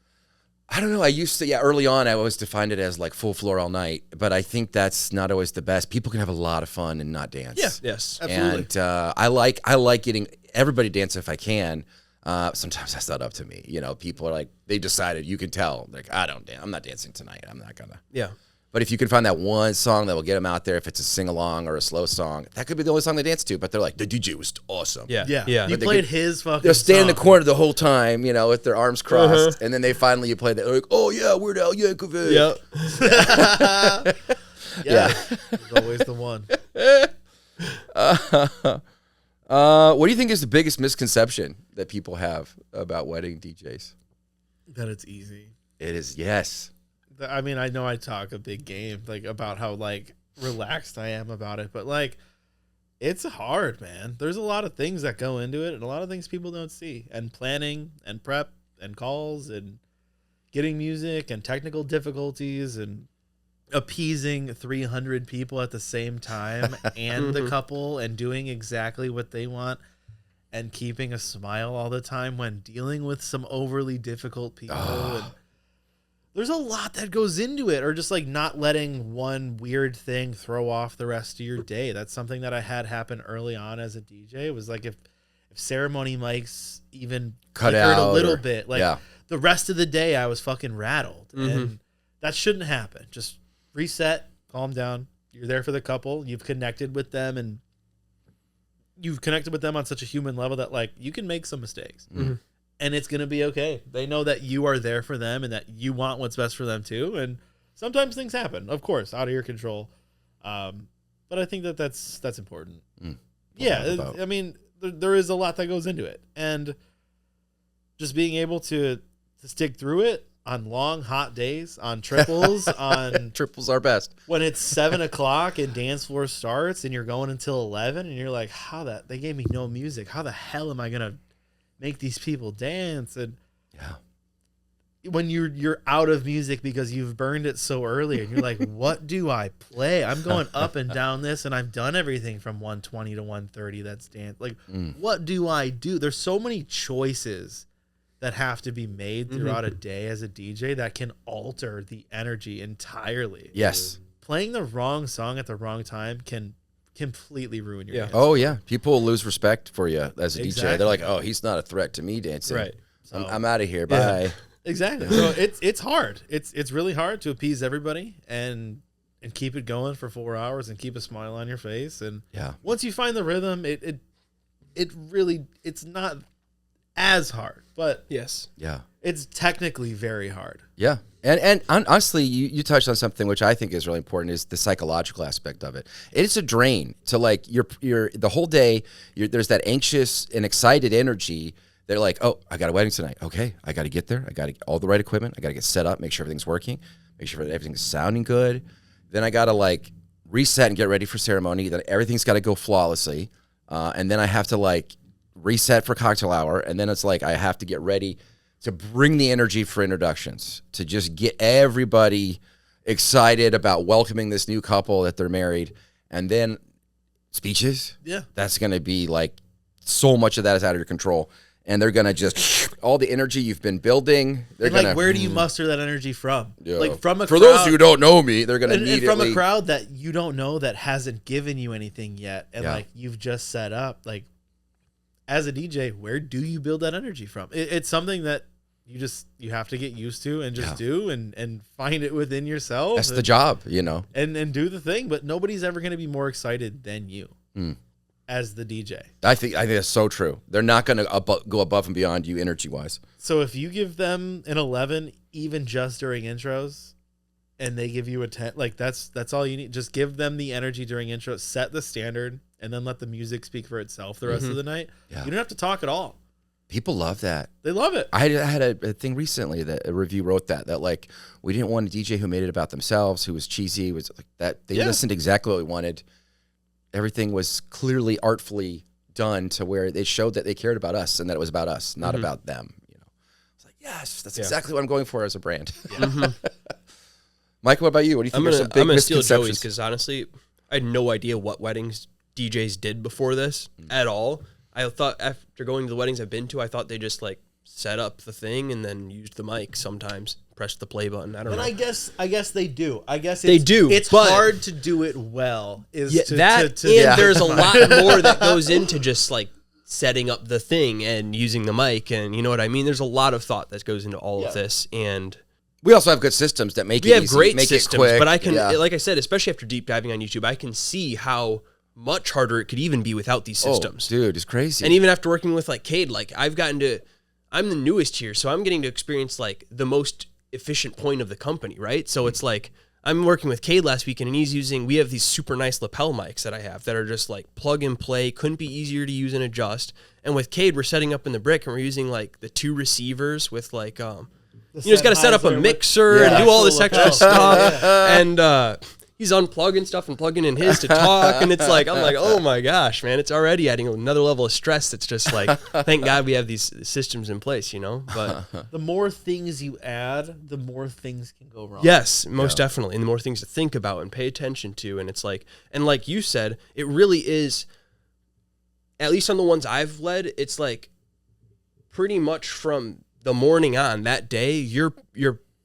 I don't know. I used to, early on, I always defined it as like full floor all night, but I think that's not always the best. People can have a lot of fun and not dance. Yeah, yes, absolutely. And I like getting everybody dance if I can. Sometimes that's not up to me. You know, people are like, they decided, you can tell, like, I don't dance. I'm not dancing tonight. I'm not gonna. Yeah. But if you can find that one song that will get them out there, if it's a sing-along or a slow song, that could be the only song they dance to, but they're like, the DJ was awesome. Yeah. You played his fucking They'll stay in the song. corner the whole time, you know, with their arms crossed, and then they finally, you play that, like, oh yeah, Weird Al Yankovic. Yeah. He's always the one. What do you think is the biggest misconception that people have about wedding DJs? That it's easy. It is, yes. I mean, I know I talk a big game, like, about how, like, relaxed I am about it, but, like, it's hard, man. There's a lot of things that go into it and a lot of things people don't see. And planning and prep and calls and getting music and technical difficulties and appeasing 300 people at the same time and the couple and doing exactly what they want and keeping a smile all the time when dealing with some overly difficult people. And there's a lot that goes into it, or just like not letting one weird thing throw off the rest of your day. That's something that I had happen early on as a DJ. It was like if ceremony mics even cut out a little bit, like the rest of the day I was fucking rattled. And that shouldn't happen. Just reset, calm down. You're there for the couple. You've connected with them, and you've connected with them on such a human level that like you can make some mistakes. And it's going to be okay. They know that you are there for them and that you want what's best for them too. And sometimes things happen, of course, out of your control. But I think that's important. Yeah. I mean, there is a lot that goes into it, and just being able to stick through it on long, hot days, on triples, on triples are best. When it's 7 o'clock and dance floor starts and you're going until 11 and you're like, they gave me no music. How the hell am I going to make these people dance? And when you're out of music because you've burned it so early and you're like, what do I play? I'm going up and down this, and I've done everything from 120 to 130 that's dance. Like, what do I do? There's so many choices that have to be made throughout a day as a DJ that can alter the energy entirely. Yes. Playing the wrong song at the wrong time can completely ruin your dance. Oh yeah, people will lose respect for you as a Exactly. DJ. They're like, oh, he's not a threat to me dancing. Right. So, I'm out of here. Bye. Exactly. So it's hard. It's really hard to appease everybody, and and keep it going for 4 hours and keep a smile on your face. And Yeah. once you find the rhythm, it really, it's not as hard, but Yes. Yeah. it's technically very hard. Yeah. And honestly, you touched on something which I think is really important, is the psychological aspect of it. It's a drain to like you're the whole day. There's that anxious and excited energy. They're like, oh, I got a wedding tonight. Okay, I got to get there. I got to get all the right equipment. I got to get set up, make sure everything's working, make sure everything's sounding good. Then I got to like reset and get ready for ceremony. Then everything's got to go flawlessly. And then I have to like reset for cocktail hour. And then it's like I have to get ready to bring the energy for introductions, to just get everybody excited about welcoming this new couple that they're married. And then speeches. Yeah. That's going to be like, so much of that is out of your control. And they're going to just, all the energy you've been building. They're going to, where do you muster that energy from? Yeah. Like from a for crowd, those who don't know me, they're going to and immediately. from a crowd that you don't know, that hasn't given you anything yet. And Yeah. like you've just set up, like as a DJ, where do you build that energy from? It's something that you have to get used to and just do and find it within yourself. That's the job, you know. And do the thing, but nobody's ever going to be more excited than you as the DJ. I think that's so true. They're not going to go above and beyond you energy wise. So if you give them an 11, even just during intros, and they give you a 10, like that's all you need. Just give them the energy during intros, set the standard, and then let the music speak for itself the rest of the night. Yeah. You don't have to talk at all. People love that. They love it. I had a thing recently that a review wrote that like we didn't want a DJ who made it about themselves, who was cheesy, was like that. They listened exactly what we wanted. Everything was clearly artfully done to where they showed that they cared about us and that it was about us, not about them. You know, it's like, yes, that's exactly what I'm going for as a brand. Mike, what about you? What do you think? I'm gonna steal Joey's because honestly, I had no idea what weddings DJs did before this at all. I thought after going to the weddings I've been to, I thought they just like set up the thing and then used the mic sometimes, pressed the play button. I don't know. I guess they do. I guess they do. It's but hard to do it well. There's a lot more that goes into just like setting up the thing and using the mic, and you know what I mean. There's a lot of thought that goes into all of this, and we also have good systems that make it easy, great make systems. it quick. But I can, like I said, especially after deep diving on YouTube, I can see how much harder it could even be without these systems. Dude, it's crazy. And even after working with like Cade, like I'm the newest here, so I'm getting to experience like the most efficient point of the company, right? So it's like I'm working with Cade last weekend, and we have these super nice lapel mics that I have that are just like plug and play, couldn't be easier to use and adjust. And with Cade, we're setting up in the brick, and we're using like the 2 receivers with like you just got to set up a mixer and do all this extra stuff, and he's unplugging stuff and plugging in his to talk, and it's like I'm like, oh my gosh, man, it's already adding another level of stress. That's just like, thank God we have these systems in place, you know. But the more things you add, the more things can go wrong. yes, most definitely, and the more things to think about and pay attention to, and it's like, and like you said, it really is. At least on the ones I've led, it's like pretty much from the morning on that day, your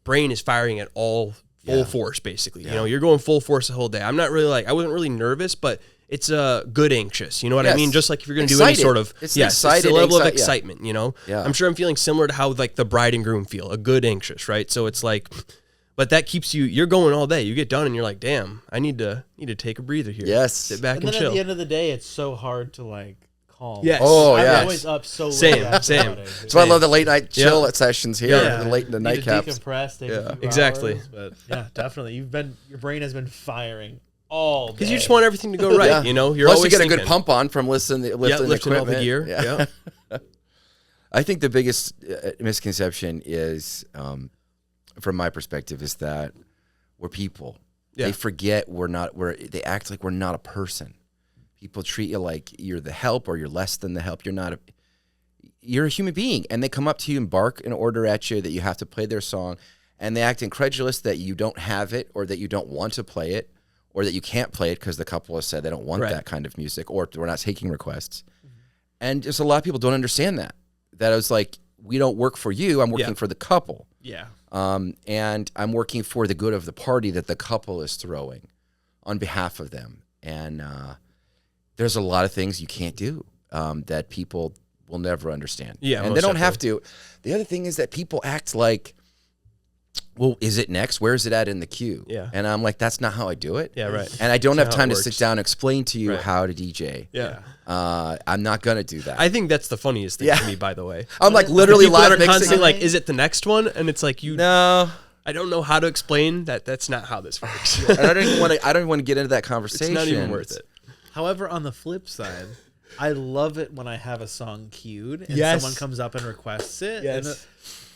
brain is firing at all full force, basically. You know, you're going full force the whole day. I'm not really like, I wasn't really nervous, but it's a good anxious. You know what I mean? Just like if you're going to do any sort of, it's a level of excitement, you know? Yeah. I'm sure I'm feeling similar to how like the bride and groom feel, a good anxious, right? So it's like, but that keeps you're going all day. You get done and you're like, damn, I need to take a breather here. Yes. Sit back and then chill. at the end of the day, it's so hard to like calm. Yes. Oh, yeah. I'm always up so late. Same. That's why I love the late night chill sessions here, the late in the Need to nightcaps. decompress, take a few exactly. hours, but yeah, definitely. Your brain has been firing all day. Because you just want everything to go right, you know? You're Plus, always you get a good thinking, pump on from lifting lifting all the equipment. gear. Yeah. I think the biggest misconception is, from my perspective, is that we're people. Yeah. They forget they act like we're not a person. People treat you like you're the help or you're less than the help. You're a human being, and they come up to you and bark an order at you that you have to play their song, and they act incredulous that you don't have it or that you don't want to play it or that you can't play it because the couple has said they don't want that kind of music or we're not taking requests. And just a lot of people don't understand that I was like, we don't work for you. I'm working for the couple. Yeah. And I'm working for the good of the party that the couple is throwing on behalf of them. And there's a lot of things you can't do that people will never understand. Yeah, and they don't have to. The other thing is that people act like well, is it next? Where is it at in the queue? Yeah. And I'm like, that's not how I do it. Yeah, right. And I don't That's have not how time it to works. sit down and explain to you Right. how to DJ. Yeah. I'm not going to do that. I think that's the funniest thing to me, by the way. I'm like literally People that live are mixing. constantly like, is it the next one? And it's like, No. I don't know how to explain that. That's not how this works. And I don't even want to get into that conversation. It's not even worth it. However, on the flip side, I love it when I have a song queued and Yes. someone comes up and requests it. Yes. And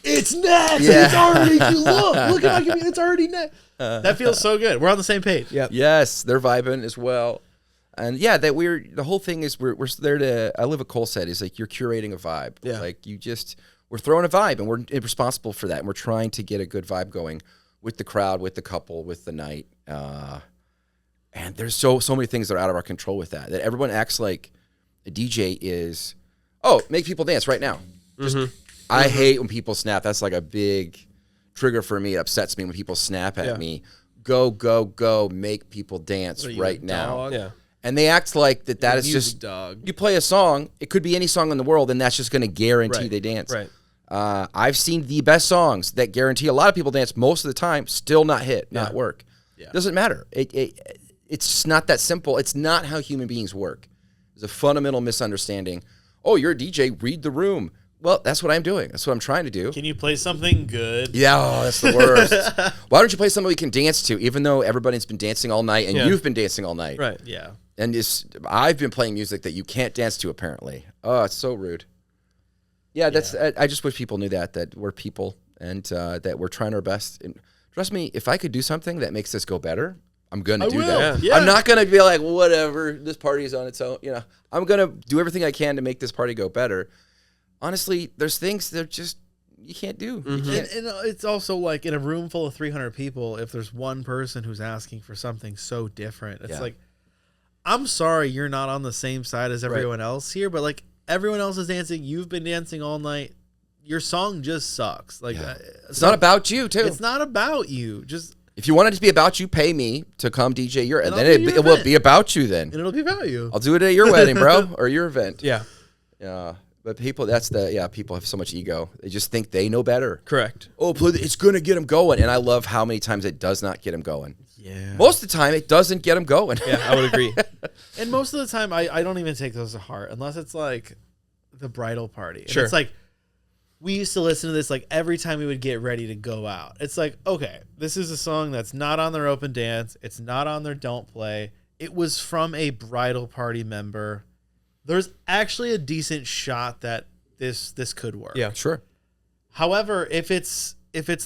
it's next. Yeah. It's already look at my computer. It's already next. That feels so good. We're on the same page. Yep. Yes, they're vibing as well. And yeah, that the whole thing is we're there to, I live what Cole said, is like you're curating a vibe. Yeah. Like we're throwing a vibe and we're responsible for that. And we're trying to get a good vibe going with the crowd, with the couple, with the night. And there's so many things that are out of our control with that everyone acts like a DJ is, make people dance right now. I hate when people snap. That's like a big trigger for me. It upsets me when people snap at me. Go, go, go, make people dance right now. Dog? Yeah. And they act like that is Music just, dog. you play a song, it could be any song in the world, and that's just going to guarantee Right. they dance. Right. I've seen the best songs that guarantee a lot of people dance most of the time, still not hit, not work. Yeah. Doesn't matter. It's just not that simple. It's not how human beings work. There's a fundamental misunderstanding. Oh, you're a DJ, read the room. Well, that's what I'm doing. That's what I'm trying to do. Can you play something good? Yeah, that's the worst. Why don't you play something we can dance to, even though everybody's been dancing all night and you've been dancing all night? Right. Yeah. And I've been playing music that you can't dance to, apparently. Oh, it's so rude. Yeah, I just wish people knew that we're people and that we're trying our best. And trust me, if I could do something that makes this go better, I'm going to do that. Yeah. I'm not going to be like, whatever, this party's on its own. I'm going to do everything I can to make this party go better. Honestly, there's things that just you can't do. You can't. And it's also like in a room full of 300 people, if there's one person who's asking for something so different, it's like, I'm sorry you're not on the same side as everyone else here, but like everyone else is dancing. You've been dancing all night. Your song just sucks. Like It's not about you, too. It's not about you. Just If you want it to be about you, pay me to come DJ your, and And then I'll do your it will event. be about you then. and it'll be about you. I'll do it at your wedding, bro, or your event. Yeah. Yeah. But people, people have so much ego. They just think they know better. Correct. Oh, it's going to get them going. And I love how many times it does not get them going. Yeah. Most of the time, it doesn't get them going. Yeah, I would agree. And most of the time, I don't even take those to heart unless it's like the bridal party. And Sure. it's like, we used to listen to this like every time we would get ready to go out. It's like, okay, this is a song that's not on their open dance. It's not on their don't play. It was from a bridal party member. There's actually a decent shot that this could work. Yeah. Sure. However, if it's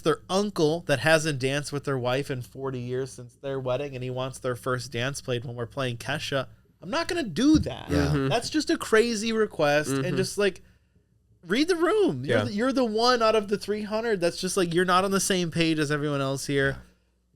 their uncle that hasn't danced with their wife in 40 years since their wedding and he wants their first dance played when we're playing Kesha, I'm not going to do that. Yeah. That's just a crazy request. And just like, read the room. You're the one out of the 300 that's just like, you're not on the same page as everyone else here.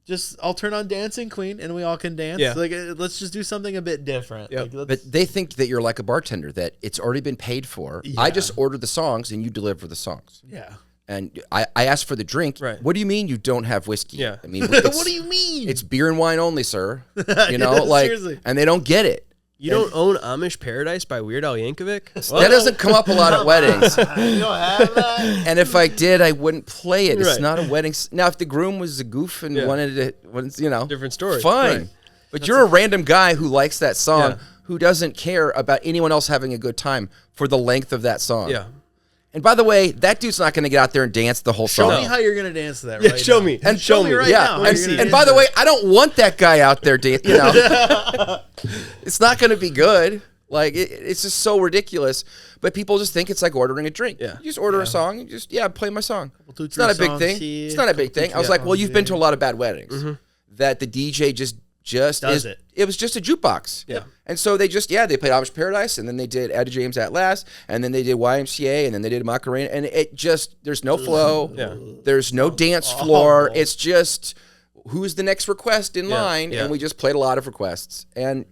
Just, I'll turn on Dancing Queen and we all can dance. Yeah. Like, let's just do something a bit different. Yep. Like, But they think that you're like a bartender, that it's already been paid for. Yeah. I just order the songs and you deliver the songs. yeah. And I ask for the drink. Right. What do you mean you don't have whiskey? Yeah. I mean, What do you mean? It's beer and wine only, sir. You know, like, Seriously. and they don't get it. You don't own Amish Paradise by Weird Al Yankovic? That doesn't come up a lot at weddings. You don't have that? And if I did, I wouldn't play it. It's Right. not a wedding. Now, if the groom was a goof and wanted it, Different story. Fine. Right. But you're a random guy who likes that song, Yeah. who doesn't care about anyone else having a good time for the length of that song. Yeah. And by the way, that dude's not going to get out there and dance the whole Show song. me how you're going to dance to that Yeah, right show now. me. And Show me right now. how And, you're gonna and dance by the to way, it. I don't want that guy out there dancing. It's not going to be good. Like, it's just so ridiculous. But people just think it's like ordering a drink. Yeah. You just order a song, and just, play my song. two, It's not a three big thing. songs here, It's not a big couple, thing. two, I was three like, well, you've been to a songs lot of bad weddings. That the DJ just Does it. It was just a jukebox. Yeah. And so they just, they played Amish Paradise, and then they did Etta James At Last, and then they did YMCA, and then they did Macarena, and it just, there's no flow. Yeah. There's no dance floor. It's just, who's the next request in line? yeah. And we just played a lot of requests. And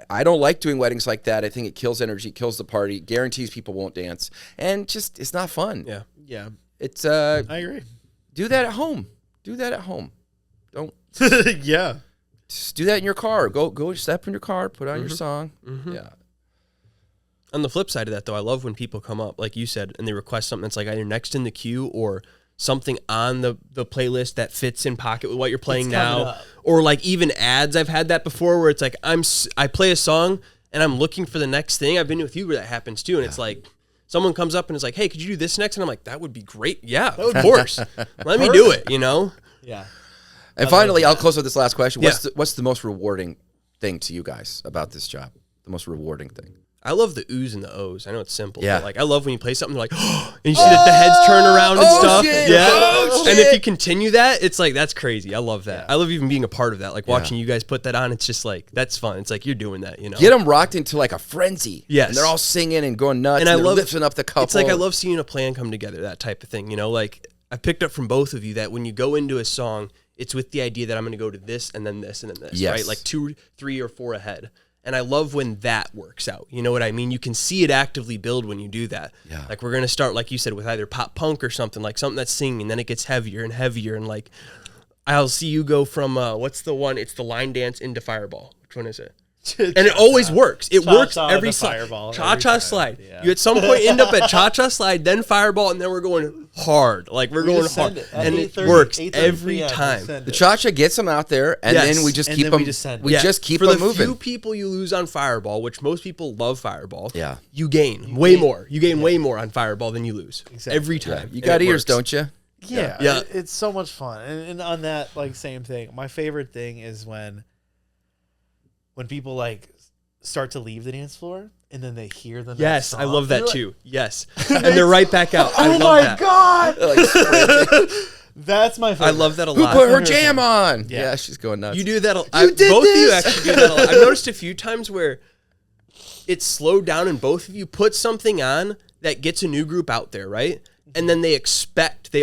I don't like doing weddings like that. I think it kills energy, kills the party, guarantees people won't dance, and just, it's not fun. Yeah. Yeah. It's, I agree. do that at home. Do that at home. Don't. Yeah. Just do that in your car. Go step in your car, put on your song. Yeah. On the flip side of that, though, I love when people come up, like you said, and they request something that's like either next in the queue or something on the playlist that fits in pocket with what you're playing now, or like even ads. I've had that before where it's like I play a song and I'm looking for the next thing. I've been with you where that happens too, and it's like someone comes up and is like, "Hey, could you do this next?" And I'm like, "That would be great." Yeah, of course. Let me do it. Yeah. And finally, I'll close with this last question. What's the most rewarding thing to you guys about this job? The most rewarding thing? I love the oohs and the ohs. I know it's simple, but like I love when you play something like, oh, and you see the heads turn around and stuff. Shit, and if you continue that, it's like that's crazy. I love that. I love even being a part of that. Like watching you guys put that on. It's just like that's fun. It's like you're doing that. Get them rocked into like a frenzy. Yes, and they're all singing and going nuts. And I love lifting up the couple. It's like I love seeing a plan come together. That type of thing. Like I picked up from both of you that when you go into a song, it's with the idea that I'm going to go to this and then this and then this. Right, like 2, 3, or 4 ahead. And I love when that works out. You know what I mean? You can see it actively build when you do that. Yeah. Like we're going to start, like you said, with either pop punk or something, like something that's singing, and then it gets heavier and heavier. And like, I'll see you go from, what's the one? It's the line dance into Fireball. Which one is it? And it always works. It works every song. Cha-cha slide. Yeah. You at some point end up at cha-cha slide, then Fireball, and then we're going hard. Like we're going hard. And it works every time. The cha-cha gets them out there, and then we just keep them. We just keep them moving. For the few people you lose on Fireball, which most people love Fireball, you gain way more. You gain way more on Fireball than you lose. Exactly. Every time. You got ears, don't you? Yeah. It's so much fun. And on that like same thing, my favorite thing is when people like start to leave the dance floor and then they hear the next song. I love that too. Yes. And they're right back out. I love that. Oh my God. That's my favorite. I love that a lot. Who put her jam on? Yeah, she's going nuts. You do that a lot. Both of you actually do that a lot. I've noticed a few times where it's slowed down and both of you put something on that gets a new group out there, right? And then they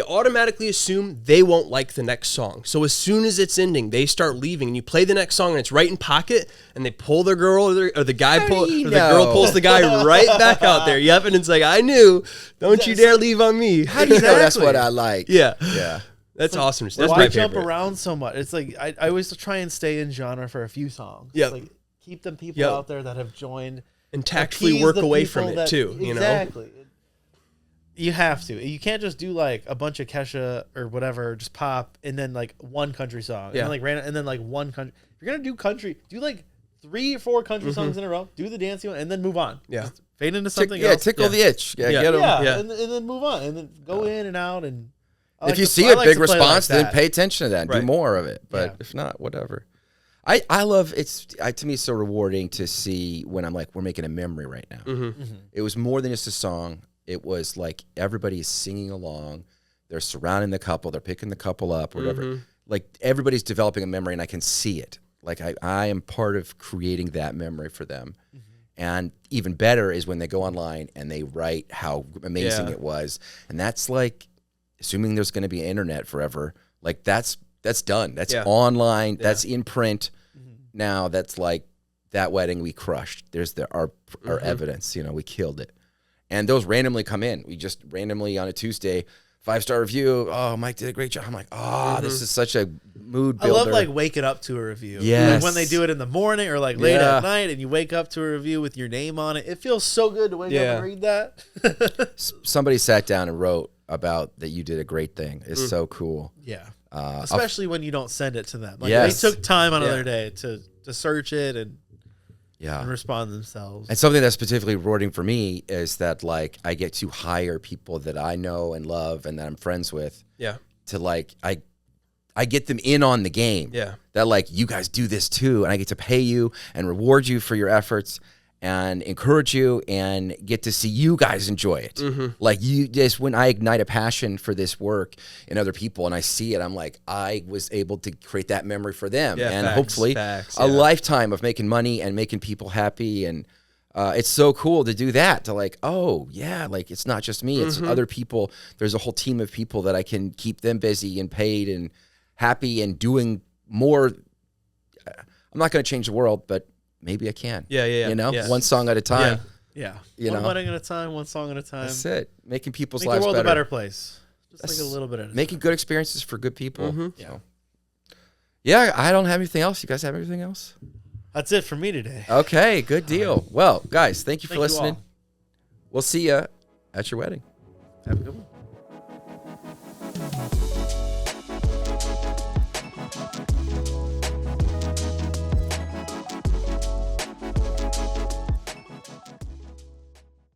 automatically assume they won't like the next song. So as soon as it's ending, they start leaving, and you play the next song, and it's right in pocket, and they pull their girl, or the girl pulls the guy right back out there. Yep, and it's like, I knew. Don't you dare leave on me. How do you know that's what I like? Yeah. like, That's awesome. That's why jump around so much? It's like I always try and stay in genre for a few songs. Yeah. Like keep them people out there that have joined, and tactfully work away from it too. Exactly. You have to. You can't just do like a bunch of Kesha or whatever, just pop, and then like one country song, and then like random, and then like one country. If you're gonna do country, do like 3 or 4 country songs in a row. Do the dancey one, and then move on. Yeah, just fade into something else. Tickle the itch. Get them. And then move on, and then go in and out. And if you see a big response, then pay attention to that. And do more of it. But if not, whatever. I love to me it's so rewarding to see when I'm like we're making a memory right now. It was more than just a song. It was like everybody is singing along. They're surrounding the couple. They're picking the couple up, whatever. Like everybody's developing a memory, and I can see it. Like I am part of creating that memory for them. And even better is when they go online and they write how amazing it was. And that's like, assuming there's going to be internet forever, like that's done. That's online. That's in print. Now that's like that wedding we crushed. There's our evidence. We killed it. And those randomly come in. We just randomly on a Tuesday, 5-star review. Oh, Mike did a great job. I'm like, this is such a mood builder. I love like waking up to a review. Like when they do it in the morning or like late at night and you wake up to a review with your name on it. It feels so good to wake up and read that. Somebody sat down and wrote about that you did a great thing. It's so cool. Yeah. Especially when you don't send it to them. Like they took time on another day to search it and respond themselves. And something that's particularly rewarding for me is that like I get to hire people that I know and love and that I'm friends with. Yeah. To like I get them in on the game. Yeah. That like you guys do this too, and I get to pay you and reward you for your efforts and encourage you and get to see you guys enjoy it. Like you just when I ignite a passion for this work in other people and I see it, I'm like, I was able to create that memory for them. And hopefully a lifetime of making money and making people happy. And it's so cool to do that, to like, like it's not just me, it's other people. There's a whole team of people that I can keep them busy and paid and happy and doing more. I'm not going to change the world, but maybe I can. One song at a time. One wedding at a time, one song at a time. That's it. Making people's Make lives the world better. a better place. Just like a little bit of making good experiences for good people. Yeah, I don't have anything else. You guys have anything else? That's it for me today. Okay, good deal. Well, guys, thank you for listening. We'll see you at your wedding. Have a good one. Bye.